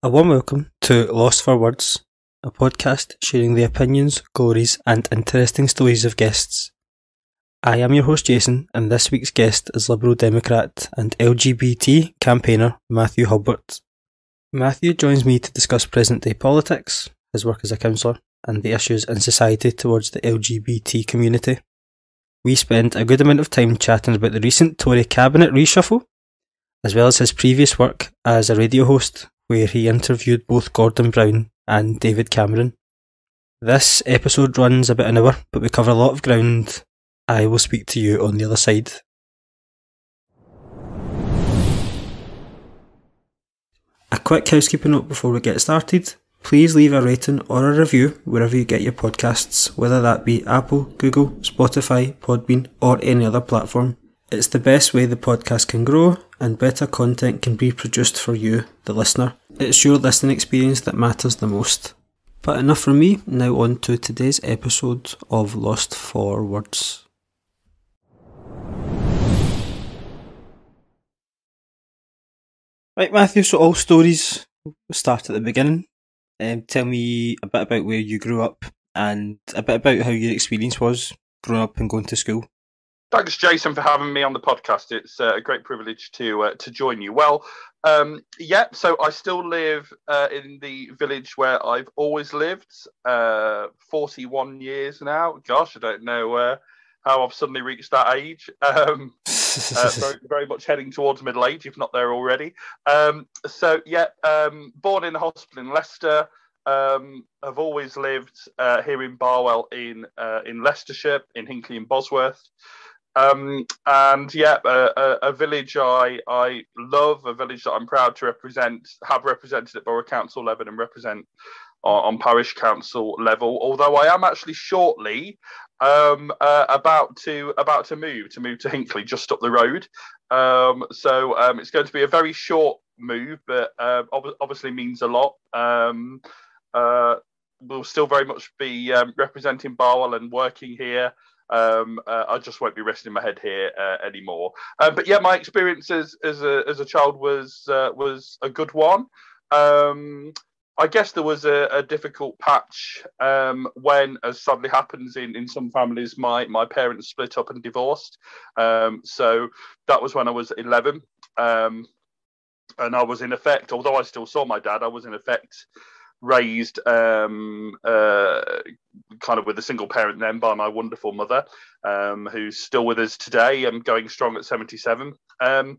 A warm welcome to Lost for Words, a podcast sharing the opinions, glories and interesting stories of guests. I am your host Jason, and this week's guest is Liberal Democrat and LGBT campaigner Mathew Hulbert. Mathew joins me to discuss present-day politics, his work as a councillor, and the issues in society towards the LGBT community. We spent a good amount of time chatting about the recent Tory cabinet reshuffle, as well as his previous work as a radio host, where he interviewed both Gordon Brown and David Cameron. This episode runs about an hour, but we cover a lot of ground. I will speak to you on the other side. A quick housekeeping note before we get started. Please leave a rating or a review wherever you get your podcasts, whether that be Apple, Google, Spotify, Podbean or any other platform. It's the best way the podcast can grow and better content can be produced for you, the listener. It's your listening experience that matters the most. But enough from me, now on to today's episode of Lost for Words. Right, Mathew, so all stories start at the beginning. Tell me a bit about where you grew up and a bit about how your experience was growing up and going to school. Thanks, Jason, for having me on the podcast. It's a great privilege to join you. Well, so I still live in the village where I've always lived, 41 years now. Gosh, I don't know how I've suddenly reached that age. Very much heading towards middle age, if not there already. Born in a hospital in Leicester. I've always lived here in Barwell in Leicestershire, in Hinckley and Bosworth. A village I love, a village that I'm proud to represent, have represented at Borough Council level and represent on Parish Council level. Although I am actually shortly about to move to Hinckley, just up the road. It's going to be a very short move, but obviously means a lot. We'll still very much be representing Barwell and working here. I just won't be resting my head here anymore. My experience as a child was a good one. I guess there was a difficult patch when, as sadly happens in some families, my parents split up and divorced. So that was when I was 11, and I was in effect, although I still saw my dad, I was in effect raised kind of with a single parent then by my wonderful mother, who's still with us today and going strong at 77. That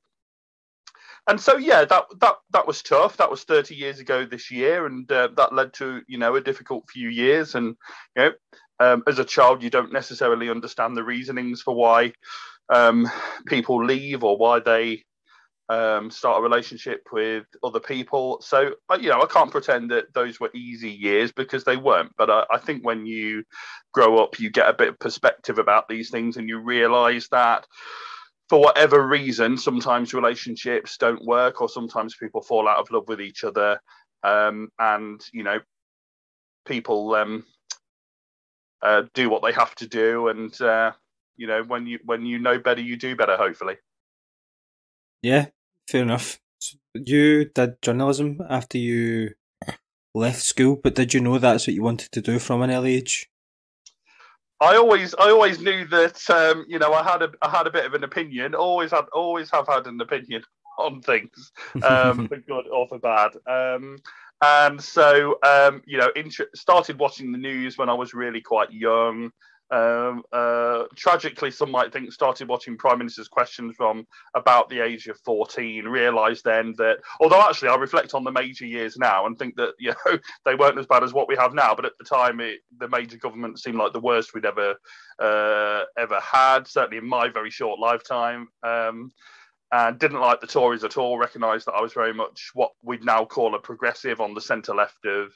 was tough. That was 30 years ago this year, and that led to a difficult few years. And as a child, you don't necessarily understand the reasonings for why people leave or why they start a relationship with other people. So, I can't pretend that those were easy years, because they weren't. But I think when you grow up, you get a bit of perspective about these things, and you realise that for whatever reason, sometimes relationships don't work, or sometimes people fall out of love with each other. People do what they have to do. And, when you know better, you do better, hopefully. Yeah, fair enough. So you did journalism after you left school, but did you know that's what you wanted to do from an early age? I always knew that I had a bit of an opinion. Always have had an opinion on things, for good or for bad. Started watching the news when I was really quite young. Tragically, some might think started watching Prime Minister's Questions from about the age of 14. Realised then that, although actually I reflect on the major years now and think that they weren't as bad as what we have now, but at the time the major government seemed like the worst we'd ever had, certainly in my very short lifetime. And didn't like the Tories at all. Recognised that I was very much what we'd now call a progressive on the centre left of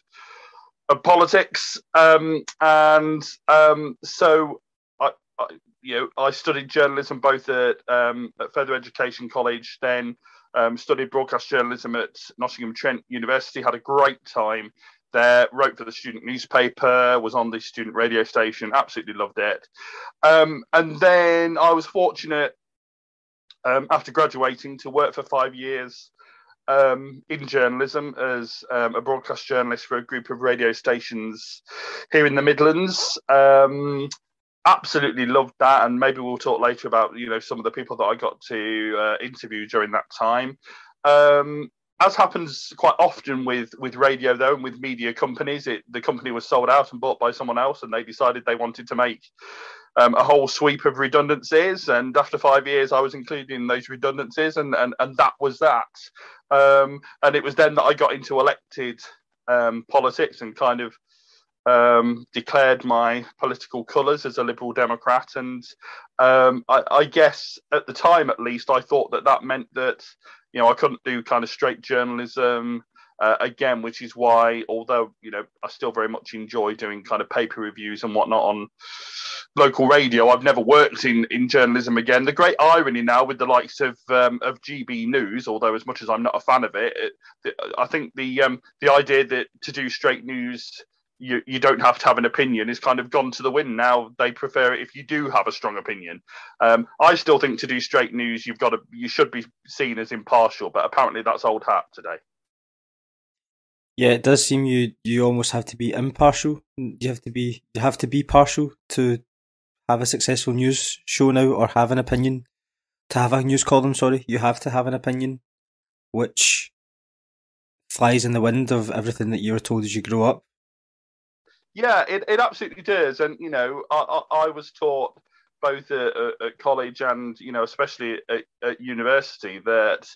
politics, I studied journalism both at Further Education College, then studied broadcast journalism at Nottingham Trent University. Had a great time there. Wrote for the student newspaper, was on the student radio station. Absolutely loved it. And then I was fortunate after graduating to work for 5 years in journalism as a broadcast journalist for a group of radio stations here in the Midlands. Absolutely loved that, and maybe we'll talk later about some of the people that I got to interview during that time. As happens quite often with radio, though, and with media companies, the company was sold out and bought by someone else, and they decided they wanted to make a whole sweep of redundancies. And after 5 years, I was included in those redundancies, and that was that. And it was then that I got into elected politics and kind of declared my political colours as a Liberal Democrat. And I guess at the time, at least, I thought that meant that I couldn't do kind of straight journalism again, which is why, although I still very much enjoy doing kind of paper reviews and whatnot on local radio, I've never worked in journalism again. The great irony now with the likes of GB News, although as much as I'm not a fan of it, I think the idea that to do straight news you don't have to have an opinion is kind of gone to the wind now. They prefer it if you do have a strong opinion. I still think to do straight news, you should be seen as impartial, but apparently that's old hat today. Yeah, it does seem you almost have to be impartial. You have to be partial to have a successful news show now, or have an opinion. To have a news column, you have to have an opinion, which flies in the wind of everything that you were told as you grew up. Yeah, it absolutely does. And, I was taught both at college and, especially at university that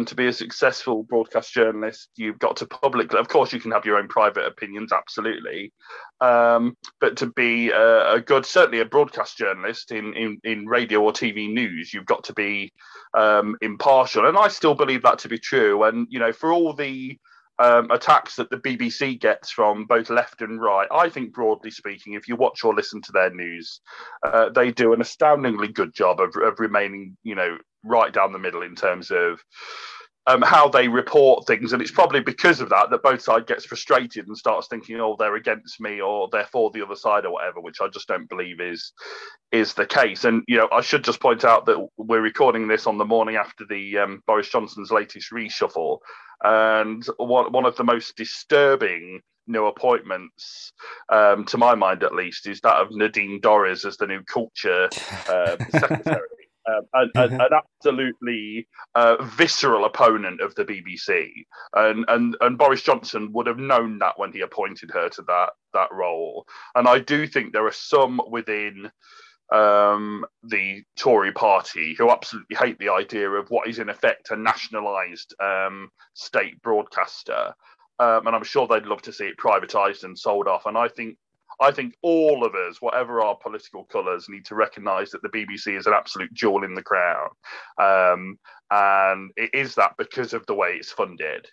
to be a successful broadcast journalist, you've got to publicly, of course, you can have your own private opinions, absolutely. But to be certainly a broadcast journalist in radio or TV news, you've got to be impartial. And I still believe that to be true. And, for all the attacks that the BBC gets from both left and right, I think broadly speaking, if you watch or listen to their news, they do an astoundingly good job of remaining, right down the middle in terms of how they report things. And it's probably because of that both sides gets frustrated and starts thinking, oh, they're against me or they're for the other side or whatever, which I just don't believe is the case. And, I should just point out that we're recording this on the morning after the Boris Johnson's latest reshuffle. And one of the most disturbing new appointments, to my mind at least, is that of Nadine Dorries as the new culture secretary. An absolutely visceral opponent of the BBC, and Boris Johnson would have known that when he appointed her to that role. And I do think there are some within the Tory party who absolutely hate the idea of what is in effect a nationalised state broadcaster, and I'm sure they'd love to see it privatised and sold off. And I think all of us, whatever our political colours, need to recognise that the BBC is an absolute jewel in the crown, and it is that because of the way it's funded.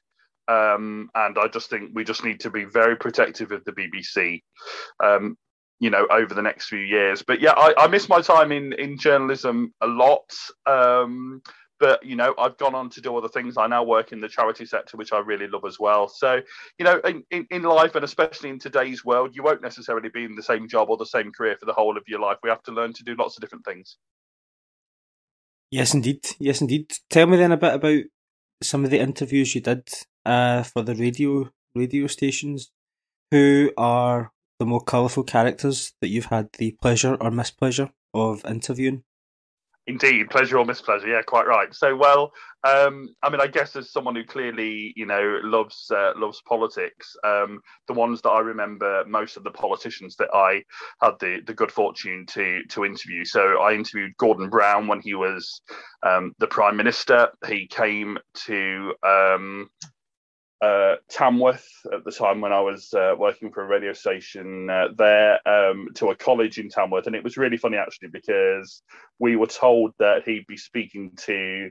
And I just think we just need to be very protective of the BBC, over the next few years. But yeah, I miss my time in journalism a lot. But, I've gone on to do other things. I now work in the charity sector, which I really love as well. So, in life, and especially in today's world, you won't necessarily be in the same job or the same career for the whole of your life. We have to learn to do lots of different things. Yes, indeed. Yes, indeed. Tell me then a bit about some of the interviews you did for the radio stations. Who are the more colourful characters that you've had the pleasure or mispleasure of interviewing? Indeed, pleasure or mispleasure. Yeah, quite right. So, well, I guess as someone who clearly, loves politics, the ones that I remember most of the politicians that I had the good fortune to interview. So I interviewed Gordon Brown when he was the Prime Minister. He came to Tamworth at the time when I was working for a radio station there, to a college in Tamworth. And it was really funny, actually, because we were told that he'd be speaking to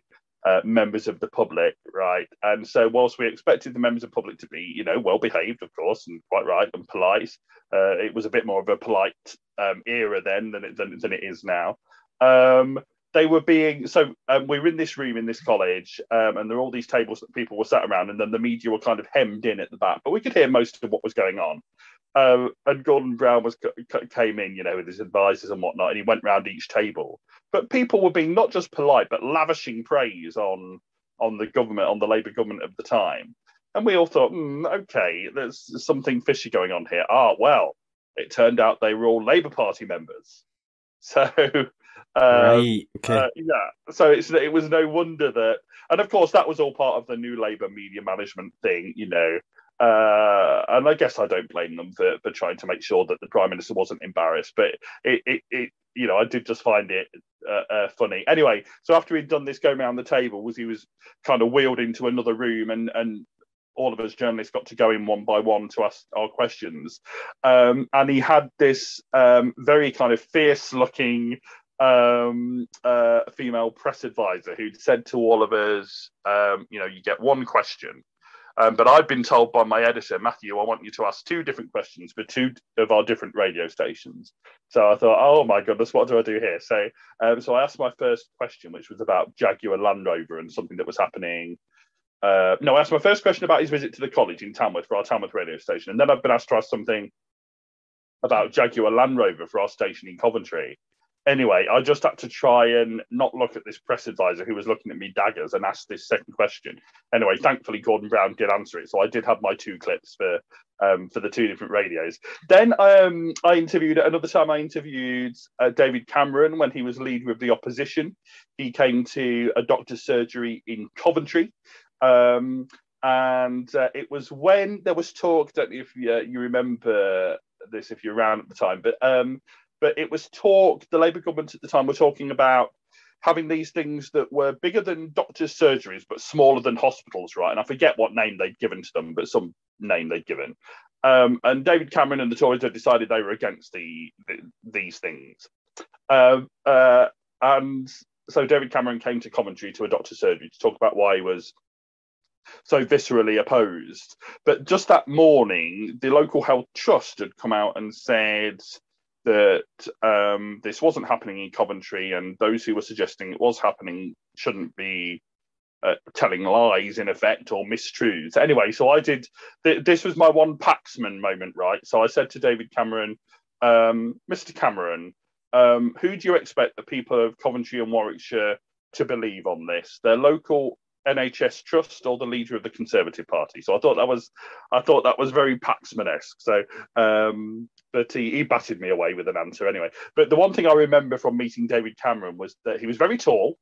members of the public, right? And so whilst we expected the members of the public to be, well-behaved, of course, and quite right and polite, it was a bit more of a polite era then than it is now. They were being we were in this room in this college, and there were all these tables that people were sat around, and then the media were kind of hemmed in at the back, but we could hear most of what was going on. And Gordon Brown came in, with his advisors and whatnot, and he went round each table. But people were being not just polite, but lavishing praise on on the Labour government of the time. And we all thought, okay, there's something fishy going on here. Well, it turned out they were all Labour Party members. So, right, okay. So it was no wonder that, and of course that was all part of the New Labour media management thing, and I guess I don't blame them for trying to make sure that the Prime Minister wasn't embarrassed, but I did just find it funny. Anyway, so after he'd done this going around the table, he was kind of wheeled into another room, and all of us journalists got to go in one by one to ask our questions. And he had this very kind of fierce-looking female press advisor who'd said to all of us, you get one question. But I'd been told by my editor, Matthew, I want you to ask 2 different questions for 2 of our different radio stations. So I thought, oh my goodness, what do I do here? So I asked my first question, which was about Jaguar Land Rover and something that was happening. I asked my first question about his visit to the college in Tamworth for our Tamworth radio station. And then I've been asked to ask something about Jaguar Land Rover for our station in Coventry. Anyway, I just had to try and not look at this press advisor who was looking at me daggers and ask this second question. Anyway, thankfully, Gordon Brown did answer it. So I did have my 2 clips for the 2 different radios. Then I interviewed David Cameron when he was leader of the opposition. He came to a doctor's surgery in Coventry. And it was when there was talk, don't know if you remember this, if you're around at the time, but it was talk, the Labour government at the time were talking about having these things that were bigger than doctors' surgeries, but smaller than hospitals, right? And I forget what name they'd given to them, but some name they'd given. And David Cameron and the Tories had decided they were against these things. And so David Cameron came to Coventry to a doctor's surgery to talk about why he was so viscerally opposed. But just that morning, the local health trust had come out and said that this wasn't happening in Coventry, and those who were suggesting it was happening shouldn't be telling lies, in effect, or mistruths. Anyway, so I did, this was my one Paxman moment, right? So I said to David Cameron, Mr. Cameron, who do you expect the people of Coventry and Warwickshire to believe on this? Their local NHS trust or the leader of the Conservative Party? So I thought that was very Paxman-esque. So, but he batted me away with an answer anyway. But the one thing I remember from meeting David Cameron was that he was very tall,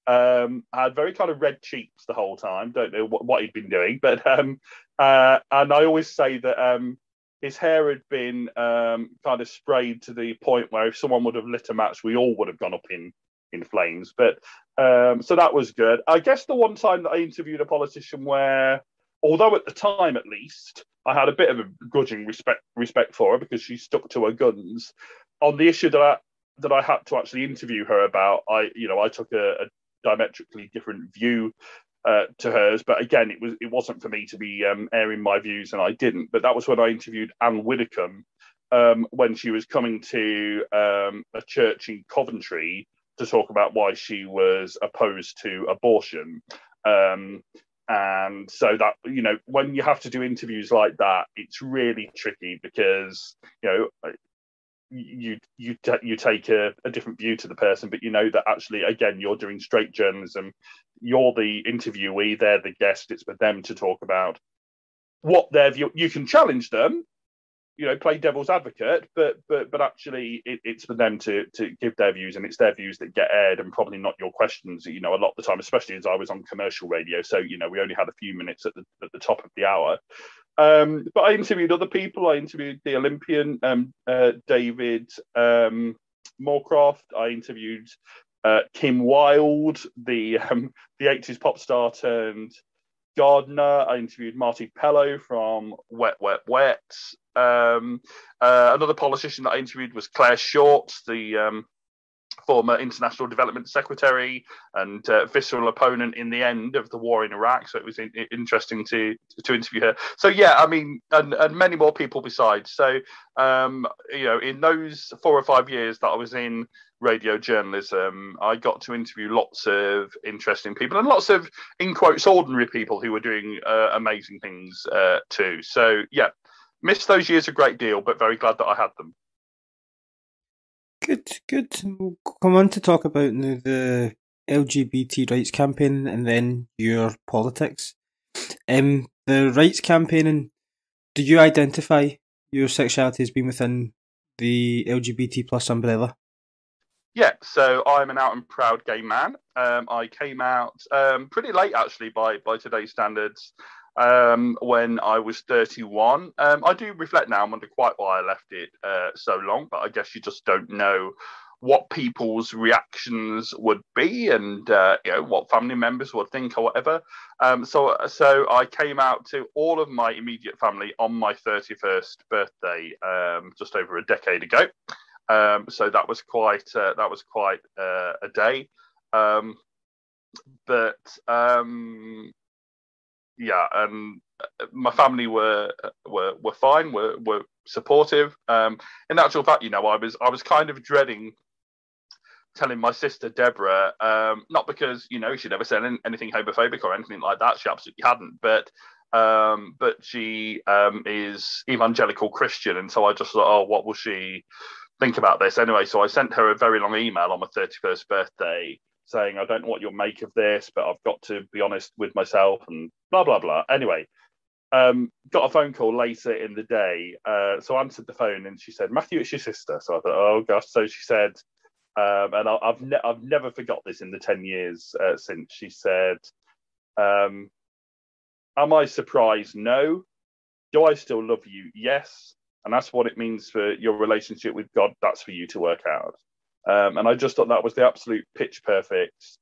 had very kind of red cheeks the whole time. Don't know what he'd been doing, but and I always say that his hair had been kind of sprayed to the point where if someone would have lit a match, we all would have gone up in flames. But so that was good. I guess the one time that I interviewed a politician where, although at the time at least, I had a bit of a grudging respect for her because she stuck to her guns on the issue that I had to actually interview her about. I took a diametrically different view to hers, but again, it wasn't for me to be airing my views, and I didn't. But that was when I interviewed Anne Widdecombe when she was coming to a church in Coventry to talk about why she was opposed to abortion. And so that, when you have to do interviews like that, it's really tricky because, you take a different view to the person, but you know that actually, again, you're doing straight journalism. You're the interviewee, they're the guest. It's for them to talk about what their view. You can challenge them, play devil's advocate, but actually it's for them to give their views, and it's their views that get aired, and probably not your questions. A lot of the time, especially as I was on commercial radio, so we only had a few minutes at the top of the hour. But I interviewed other people. I interviewed the Olympian David Moorcroft. I interviewed Kim Wilde, the 80s pop star turned gardener. I interviewed Marty Pellow from Wet Wet Wet. Another politician that I interviewed was Claire Short, the former International Development Secretary and visceral opponent in the end of the war in Iraq. So it was interesting to interview her. So yeah, I mean, and many more people besides. So in those 4 or 5 years that I was in radio journalism, I got to interview lots of interesting people and lots of, in quotes, ordinary people who were doing amazing things too. So yeah, missed those years a great deal, but very glad that I had them. Good. We'll come on to talk about the LGBT rights campaigning and then your politics. The rights campaigning, do you identify your sexuality as being within the LGBT plus umbrella? Yeah, so I'm an out and proud gay man. I came out pretty late, actually, by today's standards, when I was 31. I do reflect now, I wonder quite why I left it so long, but I guess you just don't know what people's reactions would be and what family members would think or whatever. So I came out to all of my immediate family on my 31st birthday, just over a decade ago. So that was quite a day. Yeah, and my family were fine, were supportive. In actual fact, I was kind of dreading telling my sister Deborah, not because she'd ever said anything homophobic or anything like that. She absolutely hadn't, but she is evangelical Christian, and so I just thought, oh, what will she think about this anyway? So I sent her a very long email on my 31st birthday saying, I don't know what you'll make of this, but I've got to be honest with myself and blah, blah, blah. Anyway, got a phone call later in the day. So I answered the phone and she said, Matthew, it's your sister. So I thought, oh gosh. So she said, and I've never forgot this in the 10 years since. She said, am I surprised? No. Do I still love you? Yes. And that's what it means for your relationship with God. That's for you to work out. And I just thought that was the absolute pitch perfect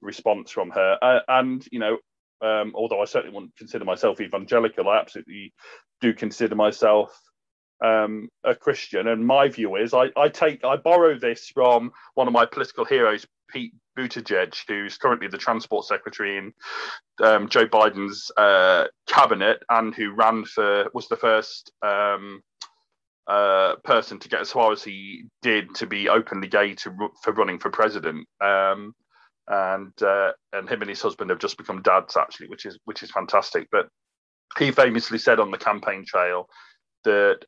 response from her. Although I certainly wouldn't consider myself evangelical, I absolutely do consider myself a Christian. And my view is I borrow this from one of my political heroes, Pete Buttigieg, who's currently the transport secretary in Joe Biden's cabinet, and who was the first person to get as far as he did to be openly gay for running for president. And him and his husband have just become dads, actually, which is fantastic. But he famously said on the campaign trail that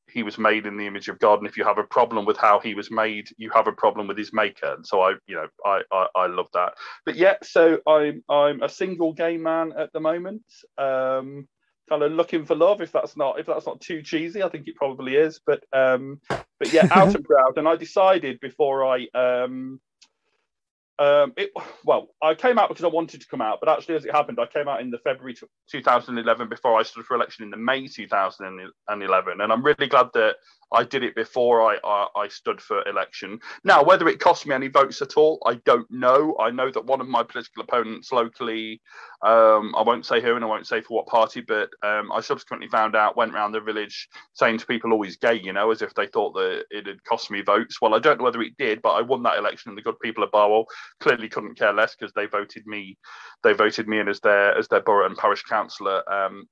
he was made in the image of God, and if you have a problem with how he was made, you have a problem with his maker. And so I love that. But yeah, so I'm a single gay man at the moment, kind of looking for love. If that's not too cheesy, I think it probably is. But yeah, out and proud. And I decided before I came out because I wanted to come out, but actually, as it happened, I came out in the February 2011 before I stood for election in the May 2011, and I'm really glad that I did it before I stood for election. Now, whether it cost me any votes at all, I don't know. I know that one of my political opponents locally, I won't say who and I won't say for what party, but I subsequently found out, went around the village saying to people, always gay, as if they thought that it had cost me votes. Well, I don't know whether it did, but I won that election, and the good people of Barwell clearly couldn't care less because they voted me in as their borough and parish councillor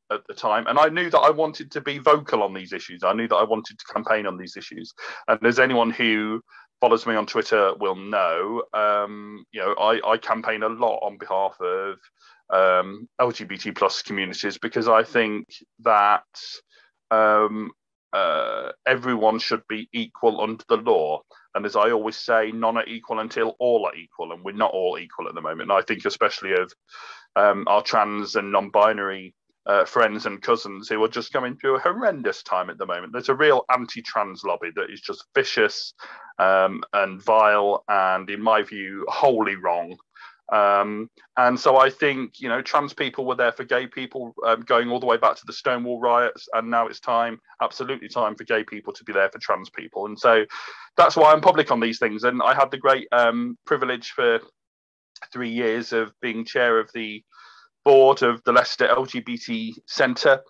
at the time. And I knew that I wanted to be vocal on these issues. I knew that I wanted to campaign on these issues. And as anyone who follows me on Twitter will know, I campaign a lot on behalf of LGBT plus communities, because I think that everyone should be equal under the law. And as I always say, none are equal until all are equal, and we're not all equal at the moment. And I think especially of our trans and non-binary friends and cousins who are just going through a horrendous time at the moment. There's a real anti-trans lobby that is just vicious and vile, and in my view, wholly wrong. And so I think, trans people were there for gay people, going all the way back to the Stonewall riots, and now it's absolutely time for gay people to be there for trans people. And so that's why I'm public on these things. And I had the great privilege for 3 years of being chair of the board of the Leicester LGBT Centre,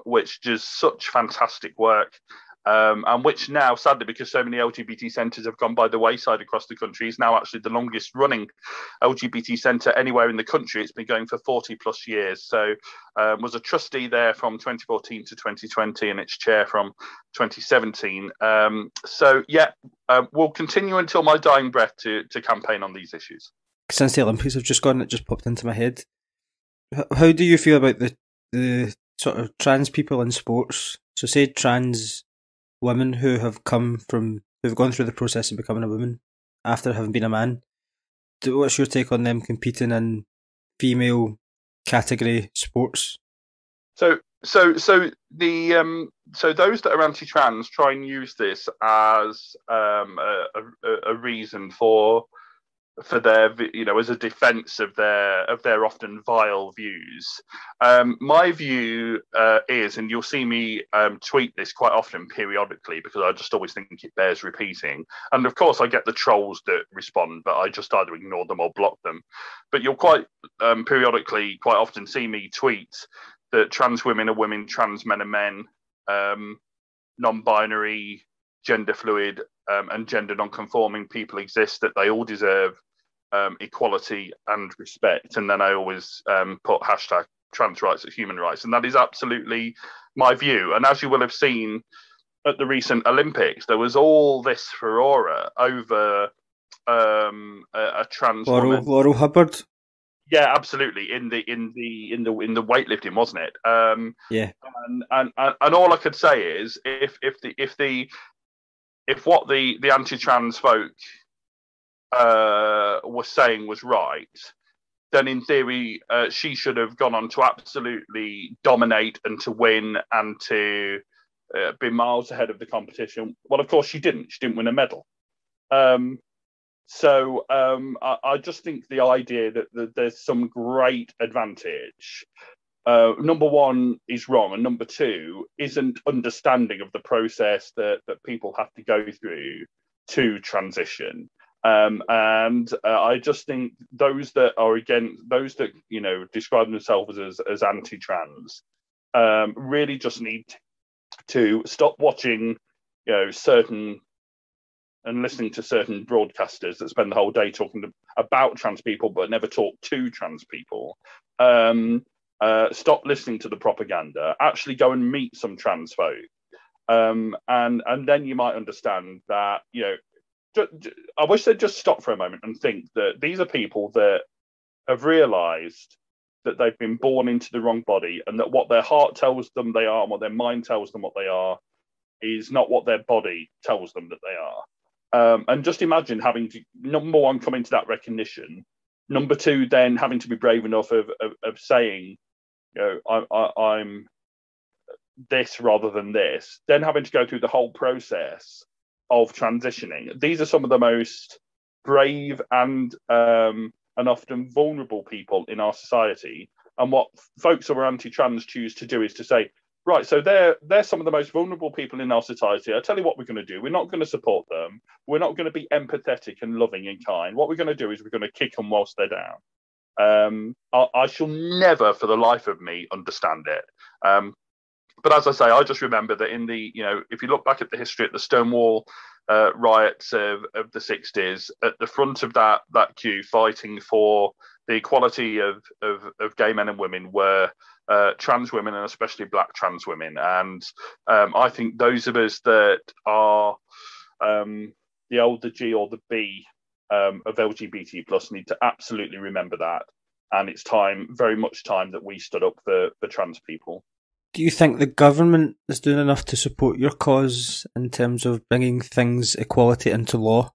which does such fantastic work. And which now, sadly, because so many LGBT centres have gone by the wayside across the country, is now actually the longest running LGBT centre anywhere in the country. It's been going for 40 plus years. So was a trustee there from 2014 to 2020, and its chair from 2017. We'll continue until my dying breath to campaign on these issues. Since the Olympics have just gone, it just popped into my head. How do you feel about the sort of trans people in sports? So say trans women who've gone through the process of becoming a woman after having been a man. What's your take on them competing in female category sports? So those that are anti-trans try and use this as a reason for their, as a defence of their often vile views. My view is, and you'll see me tweet this quite often periodically because I just always think it bears repeating. And of course, I get the trolls that respond, but I just either ignore them or block them. But you'll quite often see me tweet that trans women are women, trans men are men, non-binary, gender fluid, and gender non-conforming people exist, that they all deserve equality and respect. And then I always put hashtag trans rights as human rights. And that is absolutely my view. And as you will have seen at the recent Olympics, there was all this furore over a trans woman. Laurel Hubbard. Yeah, absolutely. In the weightlifting, wasn't it? Yeah. And all I could say is if what the anti-trans folk was saying was right, then in theory she should have gone on to absolutely dominate and to win and to be miles ahead of the competition. Well, of course she didn't. She didn't win a medal. So I just think the idea that there's some great advantage, number one, is wrong, and number two, isn't understanding of the process that people have to go through to transition. And I just think those that describe themselves as anti-trans really just need to stop watching, certain and listening to certain broadcasters that spend the whole day talking about trans people but never talk to trans people. Stop listening to the propaganda. Actually go and meet some trans folk. And then you might understand that, I wish they'd just stop for a moment and think that these are people that have realised that they've been born into the wrong body, and that what their heart tells them they are and what their mind tells them what they are is not what their body tells them that they are. And just imagine having to, number one, come into that recognition. Number two, then having to be brave enough of saying, I'm this rather than this. Then having to go through the whole process of transitioning. These are some of the most brave and often vulnerable people in our society. And what folks who are anti-trans choose to do is to say, right, so they're some of the most vulnerable people in our society. I'll tell you what we're going to do. We're not going to support them. We're not going to be empathetic and loving and kind. What we're going to do is we're going to kick them whilst they're down. I shall never, for the life of me, understand it. But as I say, I just remember that in the, if you look back at the history at the Stonewall riots of the 60s, at the front of that queue fighting for the equality of gay men and women were trans women, and especially black trans women. And I think those of us that are the old, the G or the B of LGBT plus need to absolutely remember that. And it's very much time that we stood up for trans people. Do you think the government is doing enough to support your cause in terms of bringing equality into law?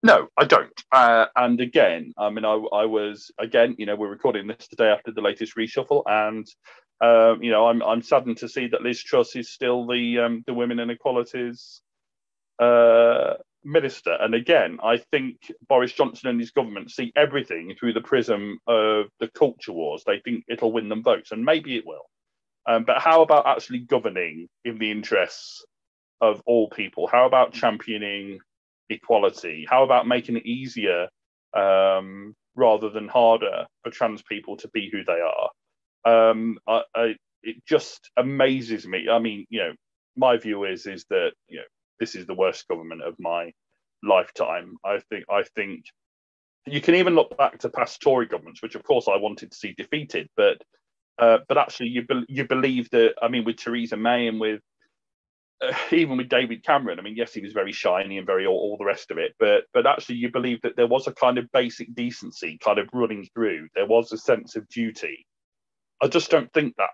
No, I don't. And again, I was, we're recording this today after the latest reshuffle, and I'm saddened to see that Liz Truss is still the Women and Equalities minister. And again, I think Boris Johnson and his government see everything through the prism of the culture wars. They think it'll win them votes, and maybe it will. But how about actually governing in the interests of all people? How about championing equality? How about making it easier rather than harder for trans people to be who they are? It just amazes me. I mean, my view is that this is the worst government of my lifetime. I think you can even look back to past Tory governments, which of course I wanted to see defeated, but actually you believe that. I mean, with Theresa May and with even with David Cameron, I mean, yes, he was very shiny and very all the rest of it, but actually you believe that there was a kind of basic decency kind of running through. There was a sense of duty. I just don't think that.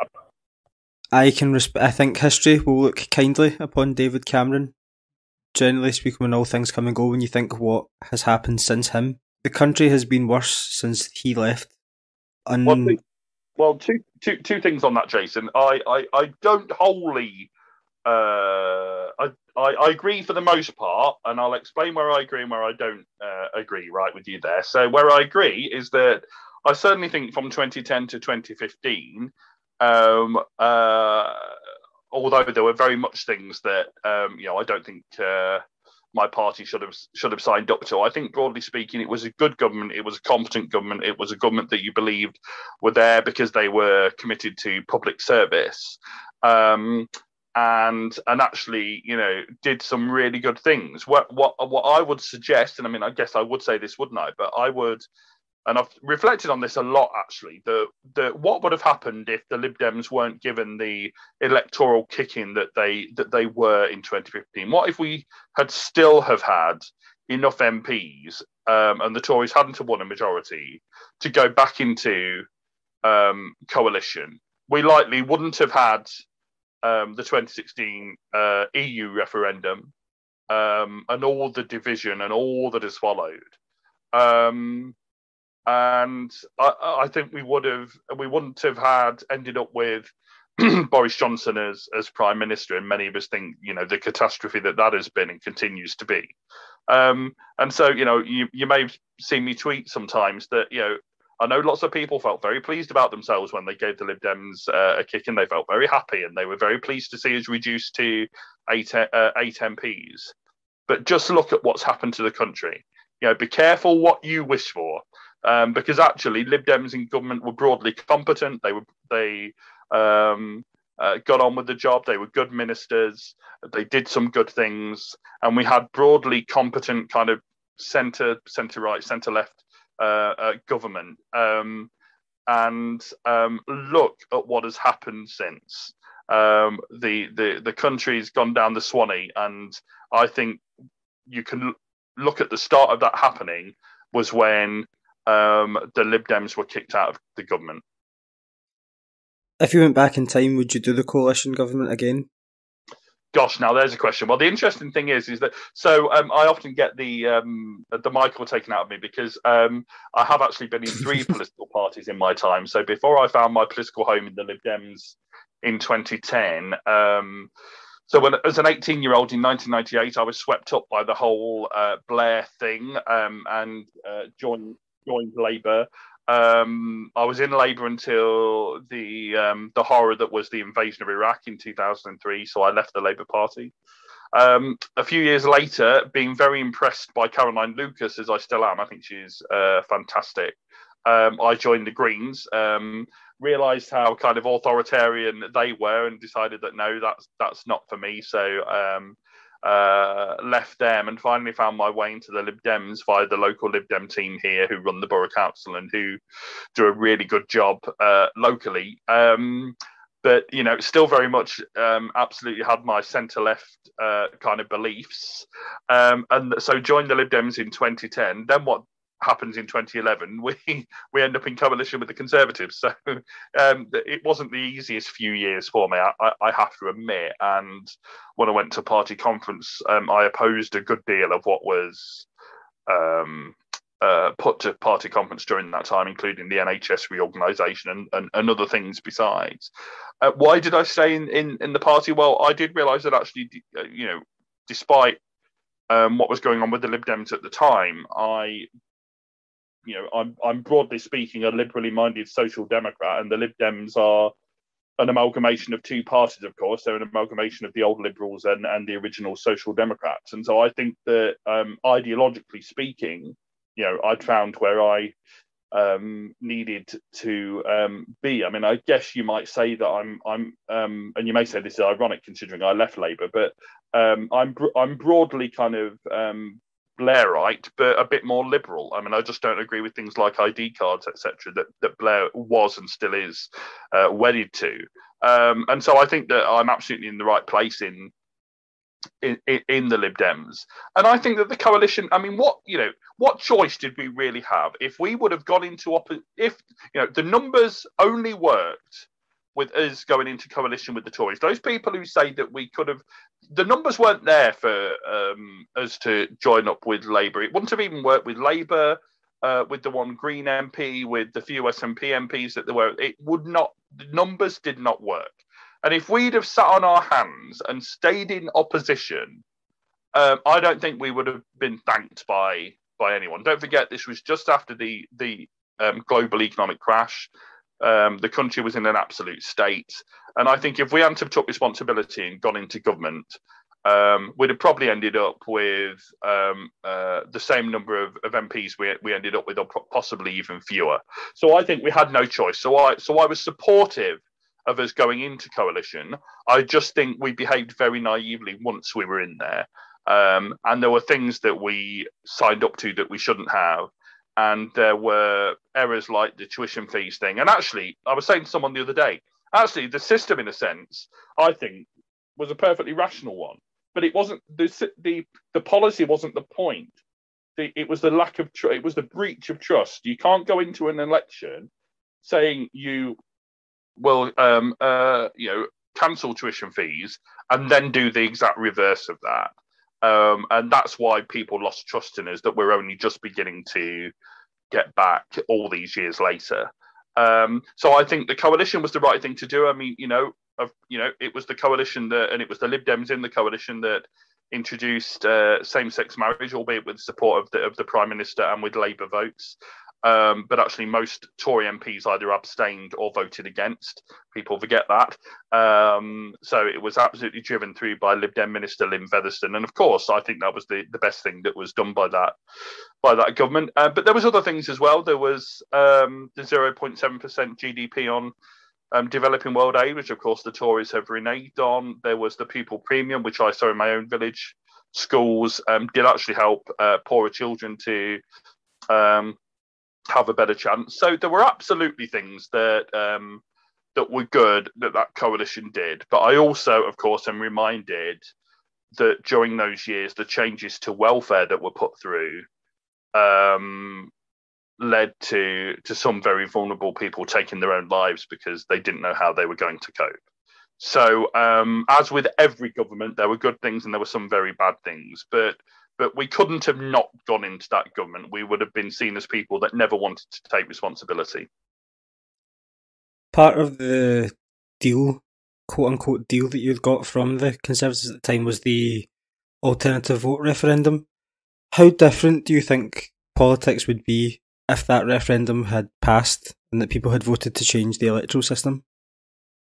I think history will look kindly upon David Cameron generally speaking, when all things come and go, when you think what has happened since him, the country has been worse since he left. Well, two things on that, Jason. I don't wholly. I agree for the most part, and I'll explain where I agree and where I don't agree. Right with you there. So where I agree is that I certainly think from 2010 to 2015, although there were very much things that I don't think my party should have signed up to. I think broadly speaking, it was a good government. It was a competent government. It was a government that you believed were there because they were committed to public service. And actually, did some really good things. What I would suggest, and I mean, I guess I would say this, wouldn't I? But I would, and I've reflected on this a lot actually. What would have happened if the Lib Dems weren't given the electoral kick-in that they were in 2015? What if we had still have had enough MPs and the Tories hadn't won a majority to go back into coalition? We likely wouldn't have had the 2016 EU referendum and all the division and all that has followed. And I think we wouldn't have ended up with Boris Johnson as Prime Minister, and many of us think the catastrophe that has been and continues to be. And so you may have seen me tweet sometimes that I know lots of people felt very pleased about themselves when they gave the Lib Dems a kick, and they felt very happy, and they were very pleased to see us reduced to eight MPs. But just look at what's happened to the country. Be careful what you wish for, because actually Lib Dems in government were broadly competent. They got on with the job. They were good ministers. They did some good things, and we had broadly competent kind of centre right, centre left government. And look at what has happened since. The country's gone down the Swanee, and I think you can look at the start of that happening was when the Lib Dems were kicked out of the government. If you went back in time, would you do the coalition government again? Gosh, now there's a question. Well, the interesting thing is that I often get the Michael taken out of me because I have actually been in 3 political parties in my time. So before I found my political home in the Lib Dems in 2010, so when as an 18-year-old in 1998, I was swept up by the whole Blair thing and joined Labour. I was in Labour until the horror that was the invasion of Iraq in 2003, so I left the Labour Party. A few years later, being very impressed by Caroline Lucas, as I still am, I think she's fantastic. I joined the Greens, realised how kind of authoritarian they were, and decided that no, that's not for me. So left them and finally found my way into the Lib Dems via the local Lib Dem team here, who run the Borough Council and who do a really good job locally. But still very much absolutely had my centre-left kind of beliefs, and so joined the Lib Dems in 2010. Then what happens in 2011? We end up in coalition with the Conservatives. So it wasn't the easiest few years for me, I have to admit. And when I went to party conference, I opposed a good deal of what was put to party conference during that time, including the NHS reorganisation and other things besides. Why did I stay in the party? Well, I did realise that actually, despite what was going on with the Lib Dems at the time, I'm broadly speaking a liberally minded social democrat, and the Lib Dems are an amalgamation of 2 parties, of course. They're an amalgamation of the old Liberals and the original Social Democrats. And so I think that ideologically speaking, I'd found where I needed to be. I mean, I guess you might say that I'm and you may say this is ironic considering I left Labour, but I'm broadly kind of Blairite, but a bit more liberal. I mean, I just don't agree with things like ID cards, etc., that Blair was and still is wedded to. And so I think that I'm absolutely in the right place in the Lib Dems. And I think that the coalition, I mean, what choice did we really have if we would have gone into if the numbers only worked with us going into coalition with the Tories. Those people who say that we could have, the numbers weren't there for us to join up with Labour. It wouldn't have even worked with Labour, with the one Green MP, with the few SNP MPs that there were. It would not, the numbers did not work. And if we'd have sat on our hands and stayed in opposition, I don't think we would have been thanked by anyone. Don't forget, this was just after the global economic crash. The country was in an absolute state. And I think if we hadn't have took responsibility and gone into government, we'd have probably ended up with the same number of MPs we ended up with, or possibly even fewer. So I think we had no choice. So I was supportive of us going into coalition. I just think we behaved very naively once we were in there. And there were things that we signed up to that we shouldn't have. And there were errors like the tuition fees thing. And actually, I was saying to someone the other day, actually, the system, in a sense, I think, was a perfectly rational one. But it wasn't, the policy wasn't the point. It was the lack of trust. It was the breach of trust. You can't go into an election saying you will, cancel tuition fees and then do the exact reverse of that. And that's why people lost trust in us, that we're only just beginning to get back all these years later. So I think the coalition was the right thing to do. I mean, it was the coalition and it was the Lib Dems in the coalition that introduced same-sex marriage, albeit with support of the Prime Minister and with Labour votes. But actually, most Tory MPs either abstained or voted against. People forget that. So it was absolutely driven through by Lib Dem Minister Lynn Featherstone, and of course, I think that was the best thing that was done by that government. But there was other things as well. There was the 0.7% GDP on developing world aid, which of course the Tories have reneged on. There was the pupil premium, which I saw in my own village schools, did actually help poorer children to have a better chance. So there were absolutely things that were good that coalition did. But I also, of course, am reminded that during those years, the changes to welfare that were put through led to some very vulnerable people taking their own lives because they didn't know how they were going to cope. So as with every government, there were good things and there were some very bad things. But we couldn't have not gone into that government. We would have been seen as people that never wanted to take responsibility. Part of the deal, quote-unquote deal, that you'd got from the Conservatives at the time was the alternative vote referendum. How different do you think politics would be if that referendum had passed and that people had voted to change the electoral system?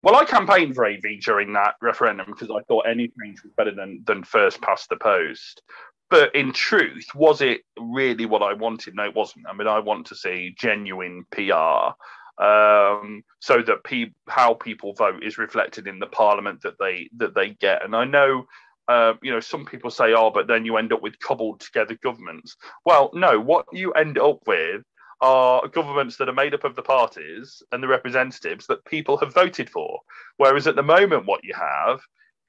Well, I campaigned for AV during that referendum because I thought any change was better than first past the post. But in truth, was it really what I wanted? No, it wasn't. I mean, I want to see genuine PR so that how people vote is reflected in the parliament that they get. And I know, some people say, oh, but then you end up with cobbled together governments. Well, no, what you end up with are governments that are made up of the parties and the representatives that people have voted for. Whereas at the moment, what you have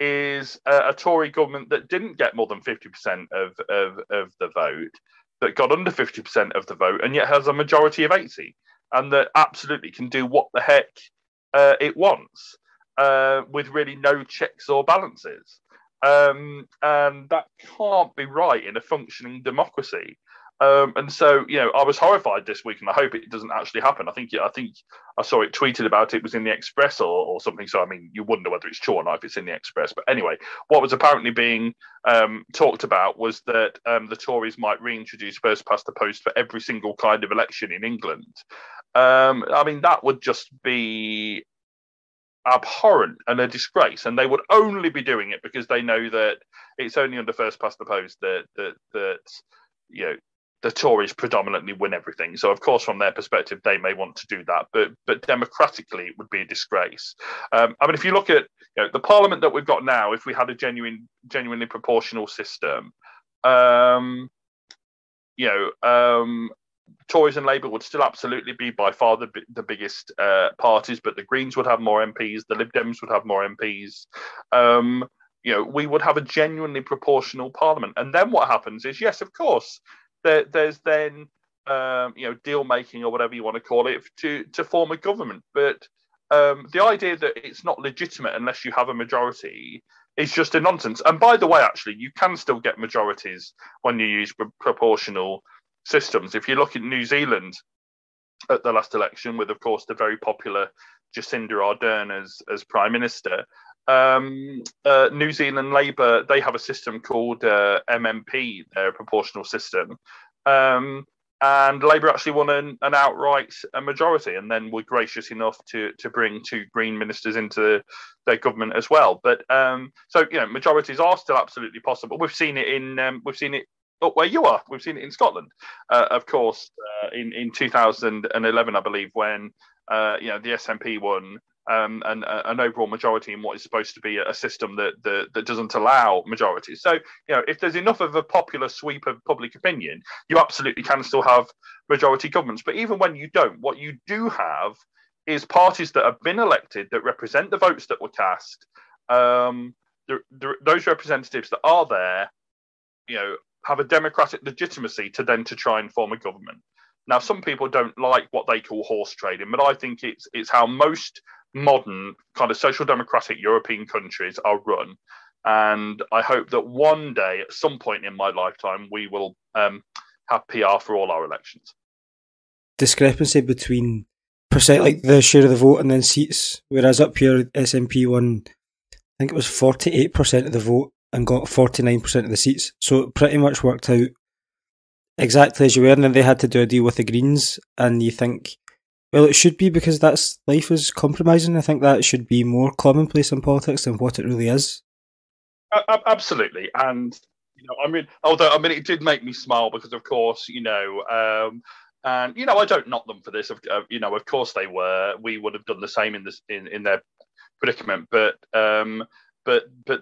is a Tory government that didn't get more than 50% of the vote, that got under 50% of the vote, and yet has a majority of 80, and that absolutely can do what the heck it wants, with really no checks or balances. And that can't be right in a functioning democracy. And so, I was horrified this week, and I hope it doesn't actually happen. I think I saw it tweeted about it was in the Express or something. So, I mean, you wonder whether it's true or not if it's in the Express. But anyway, what was apparently being talked about was that the Tories might reintroduce first past the post for every single kind of election in England. I mean, that would just be abhorrent and a disgrace, and they would only be doing it because they know that it's only under first past the post that the Tories predominantly win everything. So, of course, from their perspective, they may want to do that. But democratically, it would be a disgrace. I mean, if you look at the Parliament that we've got now, if we had a genuinely proportional system, Tories and Labour would still absolutely be by far the biggest parties, but the Greens would have more MPs, the Lib Dems would have more MPs. We would have a genuinely proportional Parliament. And then what happens is, yes, of course, there's then deal making or whatever you want to call it to form a government, but the idea that it's not legitimate unless you have a majority is just a nonsense. And by the way, actually, you can still get majorities when you use proportional systems. If you look at New Zealand at the last election, with, of course, the very popular Jacinda Ardern as Prime Minister, New Zealand Labour, they have a system called MMP, their proportional system. And Labour actually won an outright majority, and then were gracious enough to bring 2 Green ministers into their government as well. But so majorities are still absolutely possible. We've seen it up where you are. We've seen it in Scotland, of course, in 2011, I believe, when the SNP won. An overall majority in what is supposed to be a system that doesn't allow majorities. So, if there's enough of a popular sweep of public opinion, you absolutely can still have majority governments. But even when you don't, what you do have is parties that have been elected that represent the votes that were cast. Those representatives that are there, have a democratic legitimacy to try and form a government. Now, some people don't like what they call horse trading, but I think it's how most modern kind of social democratic European countries are run. And I hope that one day, at some point in my lifetime, we will have PR for all our elections. Discrepancy between like the share of the vote and then seats, whereas up here SNP won, I think it was 48% of the vote and got 49% of the seats. So it pretty much worked out exactly as you were, and then they had to do a deal with the Greens, and you think, well, it should be, because that's life is compromising. I think that should be more commonplace in politics than what it really is. Absolutely, and it did make me smile because, of course, and I don't knock them for this. Of course they were. We would have done the same in their predicament, but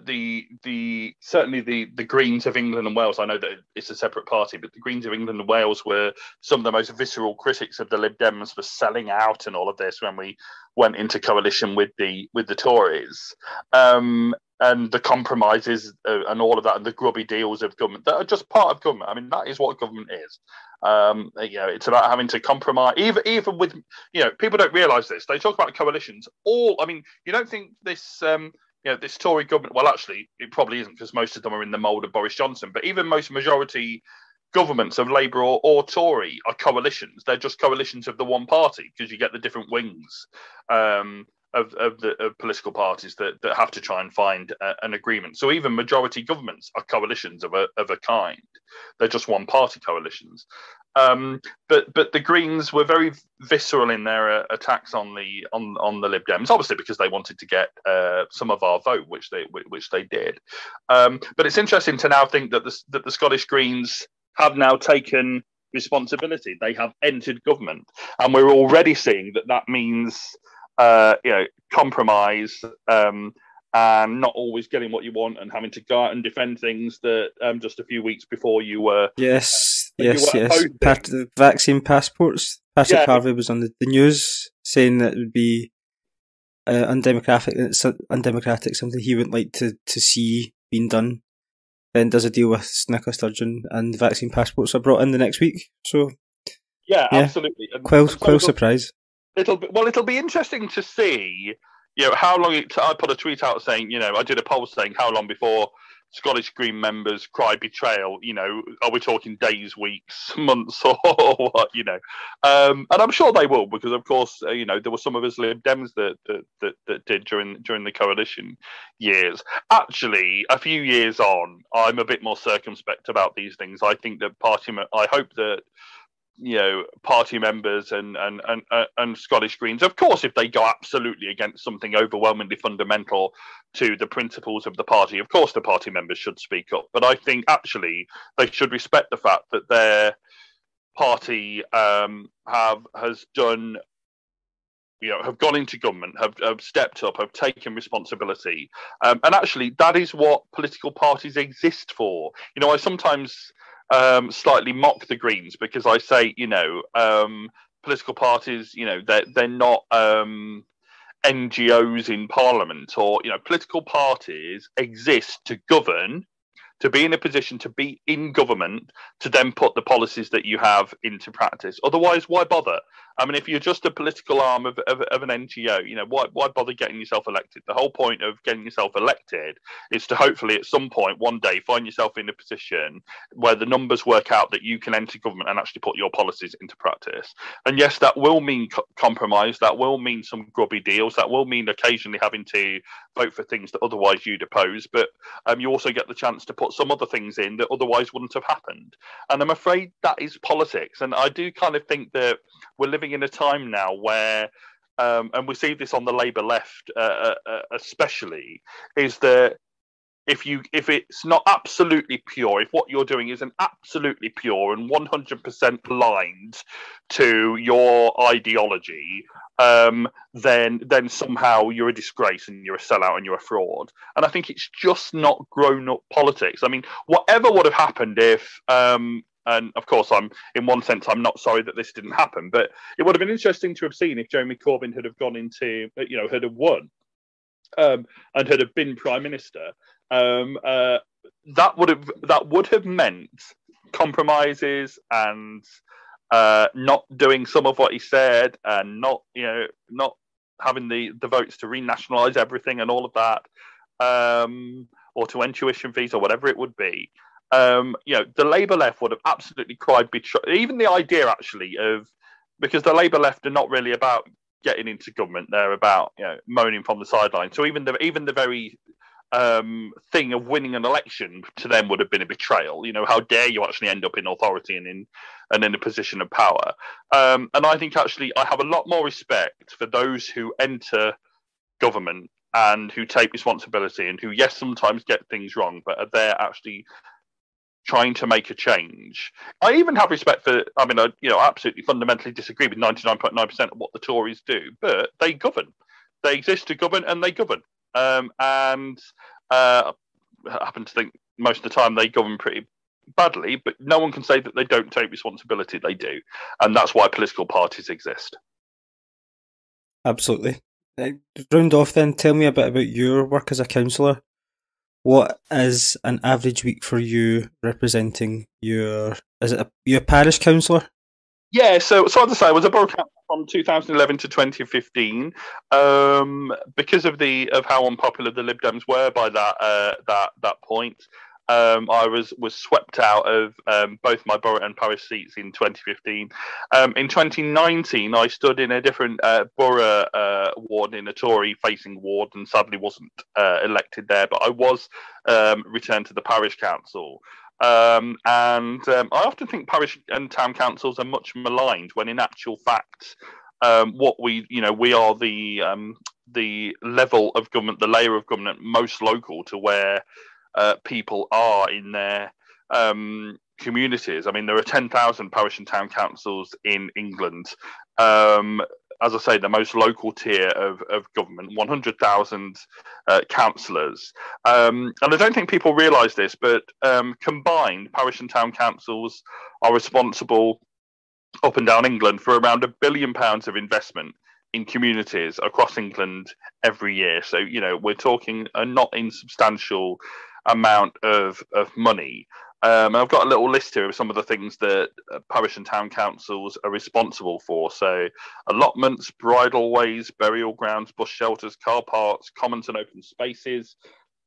the certainly the Greens of England and Wales, I know that it's a separate party, but the Greens of England and Wales were some of the most visceral critics of the Lib Dems for selling out and all of this when we went into coalition with the Tories, and the compromises and all of that, and the grubby deals of government that are just part of government. I mean, that is what government is. It's about having to compromise, even with people don't realise this. They talk about coalitions. You don't think this. This Tory government, well, actually, it probably isn't, because most of them are in the mould of Boris Johnson, but even most majority governments of Labour or Tory are coalitions. They're just coalitions of the one party, because you get the different wings of political parties that have to try and find an agreement. So even majority governments are coalitions of a kind. They're just one party coalitions. But the Greens were very visceral in their attacks on the Lib Dems, obviously because they wanted to get some of our vote, which they did. But it's interesting to now think that the Scottish Greens have now taken responsibility. They have entered government, and we're already seeing that means compromise. And not always getting what you want, and having to go out and defend things that just a few weeks before you were. Yes. Vaccine passports. Patrick Harvey was on the news saying that it would be undemocratic, something he wouldn't like to see being done. Then does a deal with Nicola Sturgeon, and vaccine passports are brought in the next week. So yeah. Absolutely. Quell surprise. It'll be interesting to see. How long I put a tweet out saying, I did a poll saying how long before Scottish Green members cry betrayal. Are we talking days, weeks, months, or what? And I'm sure they will, because of course, there were some of us Lib Dems that did during the coalition years. Actually, a few years on, I'm a bit more circumspect about these things. I think that I hope that. Party members and Scottish Greens, of course, if they go absolutely against something overwhelmingly fundamental to the principles of the party, of course the party members should speak up. But I think actually they should respect the fact that their party has done. Have gone into government, have stepped up, have taken responsibility, and actually that is what political parties exist for. I sometimes. Slightly mock the Greens, because I say, political parties, they're not NGOs in Parliament, or, political parties exist to govern, to be in a position to be in government, to then put the policies that you have into practice. Otherwise, why bother? I mean, if you're just a political arm of an NGO, why bother getting yourself elected? The whole point of getting yourself elected is to hopefully at some point one day find yourself in a position where the numbers work out that you can enter government and actually put your policies into practice. And yes, that will mean compromise, that will mean some grubby deals, that will mean occasionally having to vote for things that otherwise you'd oppose, but you also get the chance to put some other things in that otherwise wouldn't have happened. And I'm afraid that is politics. And I do kind of think that we're living in a time now where, and we see this on the Labour left especially, is that if it's not absolutely pure, if what you're doing isn't absolutely pure and 100% aligned to your ideology, then somehow you're a disgrace and you're a sellout and you're a fraud. And I think it's just not grown-up politics. I mean, whatever would have happened if, and of course, in one sense, I'm not sorry that this didn't happen, but it would have been interesting to have seen if Jeremy Corbyn had have gone into, had have won and had have been Prime Minister. That would have meant compromises and not doing some of what he said, and not having the votes to renationalise everything and all of that, or to end tuition fees or whatever it would be. The Labour left would have absolutely cried betrayal. Even the idea actually because the Labour left are not really about getting into government; they're about moaning from the sidelines. So even the very thing of winning an election to them would have been a betrayal. How dare you actually end up in authority and in a position of power? And I think actually I have a lot more respect for those who enter government and who take responsibility and who, yes, sometimes get things wrong, but are there actually trying to make a change. I even have respect for, I absolutely fundamentally disagree with 99.9% of what the Tories do, but they govern. They exist to govern and they govern. I happen to think most of the time they govern pretty badly, but no one can say that they don't take responsibility. They do. And that's why political parties exist. Absolutely. Round off then, tell me a bit about your work as a councillor. What is an average week for you representing your parish councillor? Yeah, so as I say, I was a borough councillor from 2011 to 2015. Because of how unpopular the Lib Dems were by that point, I was swept out of both my borough and parish seats in 2015. In 2019, I stood in a different borough ward, in a Tory-facing ward, and sadly wasn't elected there, but I was returned to the Parish Council. I often think parish and town councils are much maligned, when in actual fact, we are the level of government, the layer of government most local to where people are in their communities. I mean, there are 10,000 parish and town councils in England. As I say, the most local tier of government, 100,000 councillors. And I don't think people realise this, but combined, parish and town councils are responsible up and down England for around £1 billion of investment in communities across England every year. So, we're talking a not insubstantial amount of money. And I've got a little list here of some of the things that parish and town councils are responsible for. So allotments, bridleways, burial grounds, bus shelters, car parks, commons and open spaces,